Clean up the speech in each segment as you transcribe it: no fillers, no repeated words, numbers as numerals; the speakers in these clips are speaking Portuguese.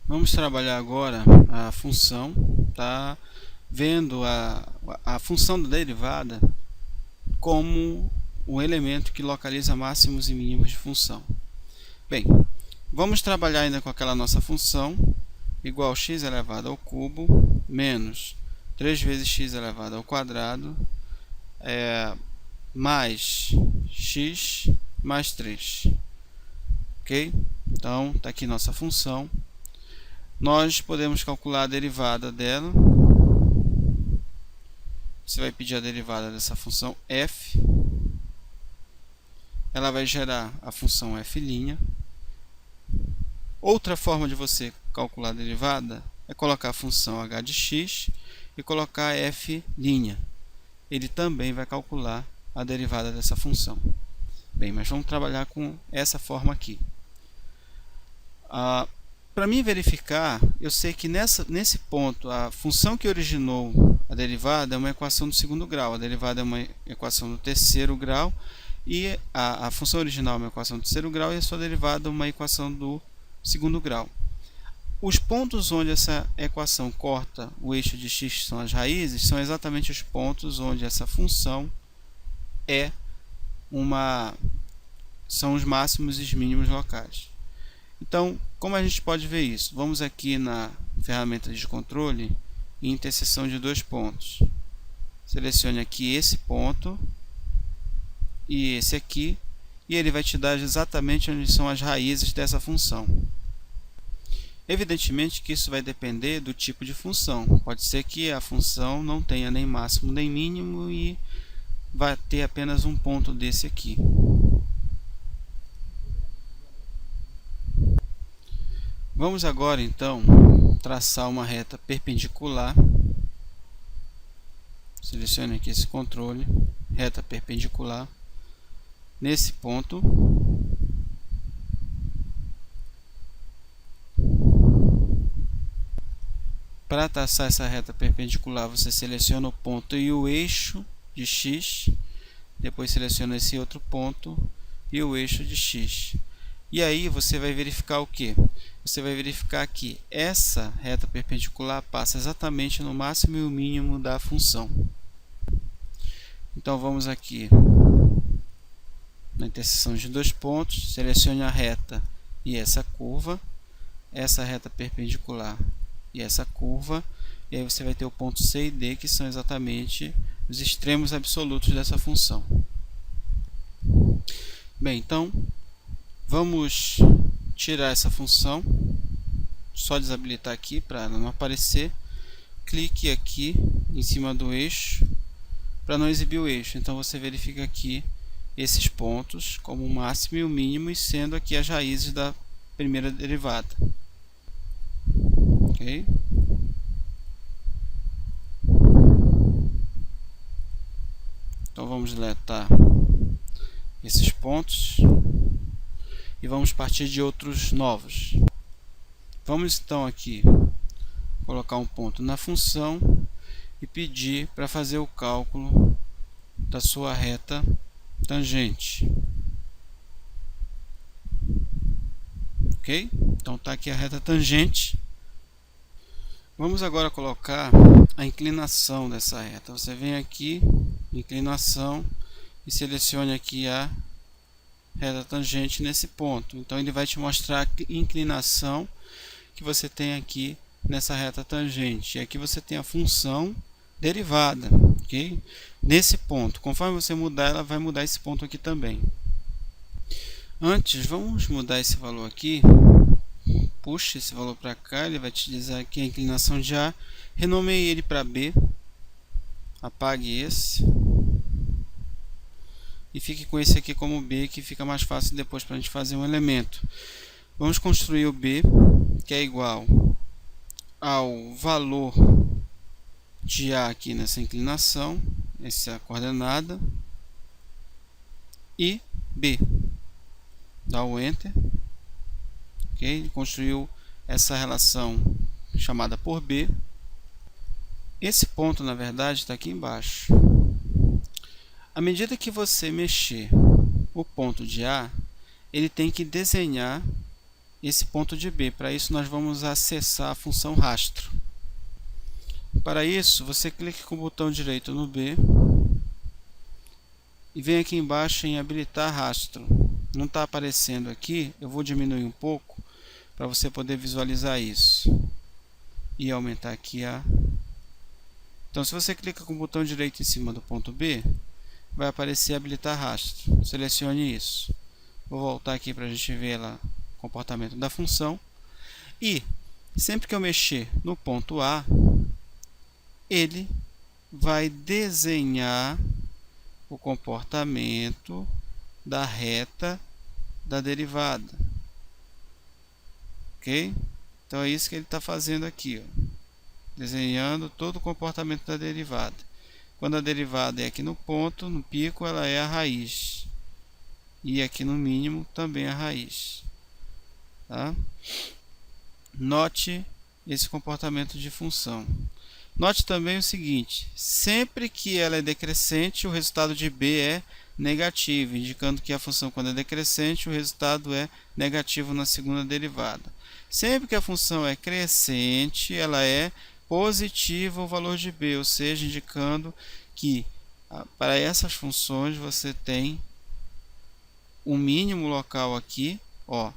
Vamos trabalhar agora a função, tá? Vendo a função da derivada como o elemento que localiza máximos e mínimos de função. Bem, vamos trabalhar ainda com aquela nossa função igual a x elevado ao cubo menos 3 vezes x elevado ao quadrado mais x mais 3. Ok? Então, está aqui nossa função. Nós podemos calcular a derivada dela. Você vai pedir a derivada dessa função f. Ela vai gerar a função f'. Outra forma de você calcular a derivada é colocar a função h de x e colocar f'. Ele também vai calcular a derivada dessa função. Bem, mas vamos trabalhar com essa forma aqui. Para mim verificar, eu sei que nesse ponto a função que originou a derivada é uma equação do segundo grau, a derivada é uma equação do terceiro grau e a função original é uma equação do terceiro grau e a sua derivada é uma equação do segundo grau. Os pontos onde essa equação corta o eixo de x, que são as raízes, são exatamente os pontos onde essa função são os máximos e os mínimos locais. Então, como a gente pode ver isso? Vamos aqui na ferramenta de controle e interseção de dois pontos. Selecione aqui esse ponto e esse aqui, e ele vai te dar exatamente onde são as raízes dessa função. Evidentemente que isso vai depender do tipo de função. Pode ser que a função não tenha nem máximo nem mínimo e vai ter apenas um ponto desse aqui. Vamos agora então traçar uma reta perpendicular. Selecione aqui esse controle, reta perpendicular, nesse ponto. Para traçar essa reta perpendicular, você seleciona o ponto e o eixo de x, depois seleciona esse outro ponto e o eixo de x. E aí você vai verificar o que? Você vai verificar que essa reta perpendicular passa exatamente no máximo e o mínimo da função. Então vamos aqui na interseção de dois pontos, selecione a reta e essa curva, essa reta perpendicular e essa curva, e aí você vai ter o ponto C e D, que são exatamente os extremos absolutos dessa função. Bem, então vamos tirar essa função, só desabilitar aqui para não aparecer. Clique aqui em cima do eixo para não exibir o eixo. Então você verifica aqui esses pontos como o máximo e o mínimo, e sendo aqui as raízes da primeira derivada. Ok? Então vamos deletar esses pontos e vamos partir de outros novos. Vamos então aqui colocar um ponto na função e pedir para fazer o cálculo da sua reta tangente. Ok? Então está aqui a reta tangente. Vamos agora colocar a inclinação dessa reta. Você vem aqui, inclinação, e selecione aqui a reta tangente nesse ponto. Então ele vai te mostrar a inclinação que você tem aqui nessa reta tangente. E aqui você tem a função derivada, ok? Nesse ponto, conforme você mudar, ela vai mudar esse ponto aqui também. Antes, vamos mudar esse valor aqui. Puxe esse valor para cá, ele vai te dizer aqui a inclinação de A. Renomeie ele para B. Apague esse. E fique com esse aqui como B, que fica mais fácil depois para a gente fazer um elemento. Vamos construir o B, que é igual ao valor de A aqui nessa inclinação, essa coordenada, e B. Dá o Enter. Okay? Construiu essa relação chamada por B. Esse ponto, na verdade, está aqui embaixo. À medida que você mexer o ponto de A, ele tem que desenhar esse ponto de B. Para isso nós vamos acessar a função rastro. Para isso, você clica com o botão direito no B e vem aqui embaixo em habilitar rastro. Não está aparecendo aqui, eu vou diminuir um pouco para você poder visualizar isso. E aumentar aqui a... Então, se você clica com o botão direito em cima do ponto B, vai aparecer habilitar rastro. Selecione isso. Vou voltar aqui para a gente ver lá o comportamento da função. E sempre que eu mexer no ponto A, ele vai desenhar o comportamento da reta da derivada. Ok? Então é isso que ele está fazendo aqui, ó. Desenhando todo o comportamento da derivada. Quando a derivada é aqui no ponto, no pico, ela é a raiz. E aqui no mínimo também a raiz. Tá? Note esse comportamento de função. Note também o seguinte: sempre que ela é decrescente, o resultado de B é negativo, indicando que a função, quando é decrescente, o resultado é negativo na segunda derivada. Sempre que a função é crescente, ela é positiva o valor de B, ou seja, indicando que para essas funções você tem um mínimo local aqui, ó,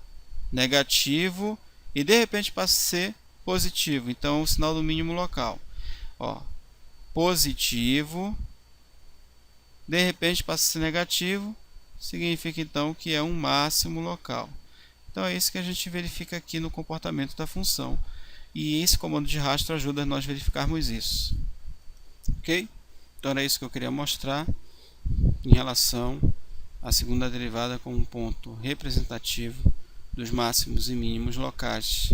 negativo, e de repente passa a ser positivo. Então, é o sinal do mínimo local. Ó, positivo, de repente passa a ser negativo, significa então que é um máximo local. Então é isso que a gente verifica aqui no comportamento da função. E esse comando de rastro ajuda nós a verificarmos isso. Ok? Então era isso que eu queria mostrar em relação à segunda derivada como um ponto representativo dos máximos e mínimos locais.